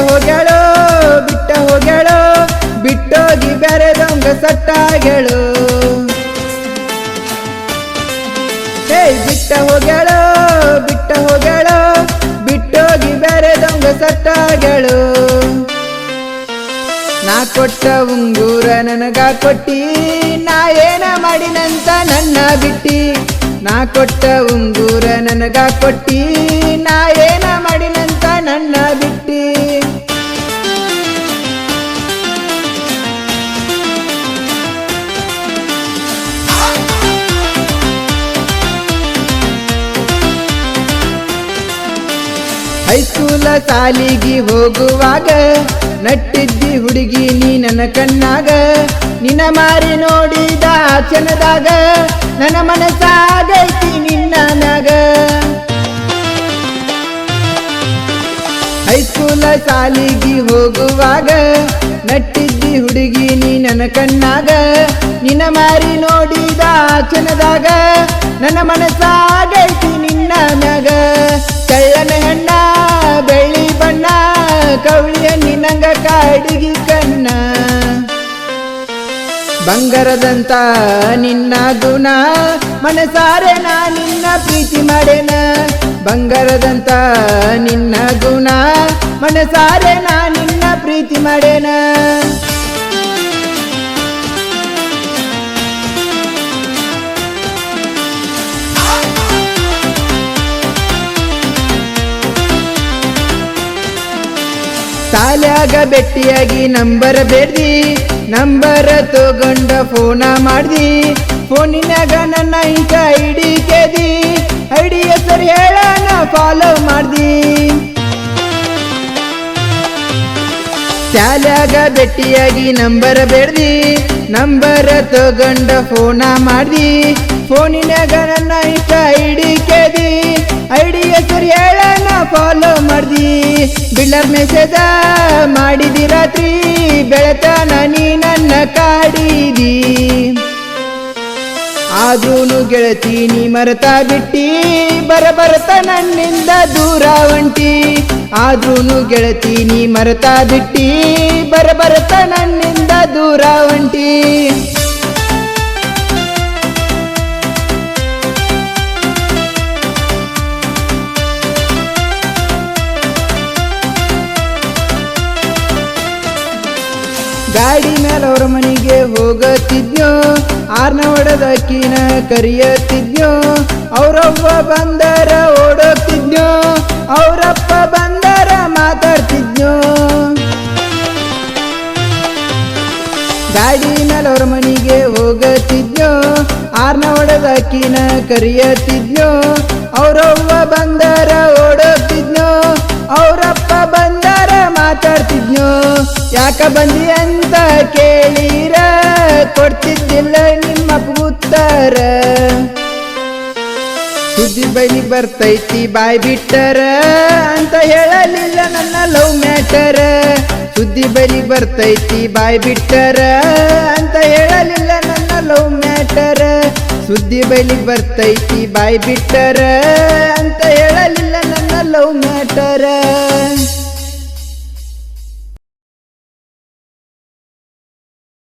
ಹೋಗ್ಯಾಳೋ ಬಿಟ್ಟ ಹೋಗ್ಯಾಳೋ ಬಿಟ್ಟೋಗಿ ಬೆರೆದಂಗ ಸಟ್ಟಾಗ್ಯಾಳೋ ಬಿಟ್ಟ ಹೋಗ್ಯಾಳೋ ಬಿಟ್ಟೋಗಿ ಬೆರೆದಂಗ ಸಟ್ಟಾಗ್ಯಾಳೋ ನಾ ಕೊಟ್ಟ ಉಂಗೂರ ನನಗ ಕೊಟ್ಟಿ ನಾ ಏನ ಮಾಡಿನಂತ ನನ್ನ ಬಿಟ್ಟಿ ನಾ ಕೊಟ್ಟ ಉಂಗೂರ ನನಗ ಕೊಟ್ಟಿ ನಾ ಏನ ಮಾಡಿನಂತ ನನ್ನ ಬಿಟ್ಟಿ ಹೈಸ್ಕೂಲ ಸಾಲಿಗೆ ಹೋಗುವಾಗ ನಟ್ಟಿದ್ದಿ ಹುಡುಗಿ ನೀ ನನ್ನ ಕಣ್ಣಾಗ ನಿನ್ನ ಮಾರಿ ನೋಡಿದ ಕ್ಷಣದಾಗ ನನ್ನ ಮನಸ್ಸಾಗೈತಿ ನಿನ್ನ ಮ್ಯಾಗ ಹೈಸ್ಕೂಲ ಸಾಲಿಗೆ ಹೋಗುವಾಗ ನಟ್ಟಿದ್ದಿ ಹುಡುಗಿ ನೀ ನನ್ನ ಕಣ್ಣಾಗ ನಿನ್ನ ಮಾರಿ ನೋಡಿದ ಕ್ಷಣದಾಗ ನನ್ನ ಮನಸ್ಸಾಗೈತಿ ನಿನ್ನ ಮ್ಯಾಗ ಕಳ್ಳನ ಹೆಣ್ಣ ಬೆಳ್ಳಿ ಬಣ್ಣ ಕವಳಿಯ ನಿನ್ನಂಗ ಕಾಡಿಗಿ ಕಣ್ಣ ಬಂಗಾರದಂತ ನಿನ್ನ ಗುಣ ಮನಸಾರೆ ನಾ ನಿನ್ನ ಪ್ರೀತಿ ಮಾಡೇನ ಬಂಗಾರದಂತ ನಿನ್ನ ಗುಣ ಮನಸಾರೆ ನಾ ನಿನ್ನ ಪ್ರೀತಿ ಮಾಡೇನ ಸಾಲ್ಯಾಗ ಬೆಟ್ಟಿಯಾಗಿ ನಂಬರ್ ಬೇಡ್ದಿ ನಂಬರ್ ತಗೊಂಡ ಫೋನ ಮಾಡ್ದಿ ಫೋನಿನಾಗ ನನ್ನ ಇಂಕ ಐಡಿ ಕೇದಿ ಐಡಿ ಹೆಸರು ಹೇಳ ನಾ ಫಾಲೋ ಮಾಡ್ದಿ ಶಾಲ್ಯಾಗ ಬೆಟ್ಟಿಯಾಗಿ ನಂಬರ್ ಬೇಡ್ದಿ ನಂಬರ್ ತಗೊಂಡ ಫೋನ ಮಾಡ್ದಿ ಫೋನಿನಾಗ ನನ್ನ ಇಂಕ ಐಡಿ ಕೇದಿ ಐಡಿ ಹೆಸರು ಹೇಳ ನಾ ಫಾಲೋ ಮಾಡ್ದಿ ಬಿಲ್ಲರ್ ಮೆಸೇಜ ಮಾಡಿದಿ ರಾತ್ರಿ ಬೆಳತನ ನೀ ನನ್ನ ಕಾಡಿದಿ ಆದ್ರೂನು ಗೆಳತಿ ನೀ ಮರೆತ ಬಿಟ್ಟಿ ಬರಬರತ ನನ್ನಿಂದ ದೂರ ಹೊಂಟಿ ಆದ್ರೂನು ಗೆಳತಿ ನೀ ಮರೆತ ಬಿಟ್ಟಿ ಬರಬರತ ನನ್ನಿಂದ ದೂರ ಹೊಂಟಿ ಗಾಡಿ ಮೇಲೆ ಅವ್ರ ಮನೆಗೆ ಹೋಗತ್ತಿದ್ಯೋ ಆರ್ನ ಹೊಡೆದಕ್ಕಿನ ಕರಿಯತ್ತಿದ್ಯೋ ಅವರವ್ವ ಬಂದರ ಓಡೋಗ್ತಿದ್ಯೋ ಅವರಪ್ಪ ಬಂದರ ಮಾತಾಡ್ತಿದ್ಯೋ ಗಾಡಿ ಮೇಲೆ ಅವ್ರ ಮನೆಗೆ ಹೋಗತ್ತಿದ್ಯೋ ಆರ್ನ ಹೊಡೆದಕ್ಕಿನ ಕರಿಯತ್ತಿದ್ಯೋ ಅವರವ್ವ ಬಂದರ ಓಡೋಗ್ತಿದ್ಯೋ ಅವರಪ್ಪ ಬಂದರ ಮಾತಾಡ್ತಿದ್ನೋ ಯಾಕ ಬಂದಿ ಅಂತ ಕೇಳಿರ ಕೊಡ್ತಿದ್ದಿಲ್ಲ ನಿಮ್ಮ ಉತ್ತರ ಸುದ್ದಿ ಬೈಲಿ ಬರ್ತೈತಿ ಬಾಯ್ ಬಿಟ್ಟರ ಅಂತ ಹೇಳಲಿಲ್ಲ ನನ್ನ ಲವ್ ಮ್ಯಾಟರ್ ಸುದ್ದಿ ಬೈಲಿ ಬರ್ತೈತಿ ಬಾಯ್ ಬಿಟ್ಟರ ಅಂತ ಹೇಳಲಿಲ್ಲ ನನ್ನ ಲವ್ ಮ್ಯಾಟರ್ ಸುದ್ದಿ ಬೈಲಿ ಬರ್ತೈತಿ ಬಾಯ್ ಬಿಟ್ಟರ ಅಂತ ಹೇಳಲಿಲ್ಲ ನನ್ನ ಲವ್ ಮ್ಯಾಟರ್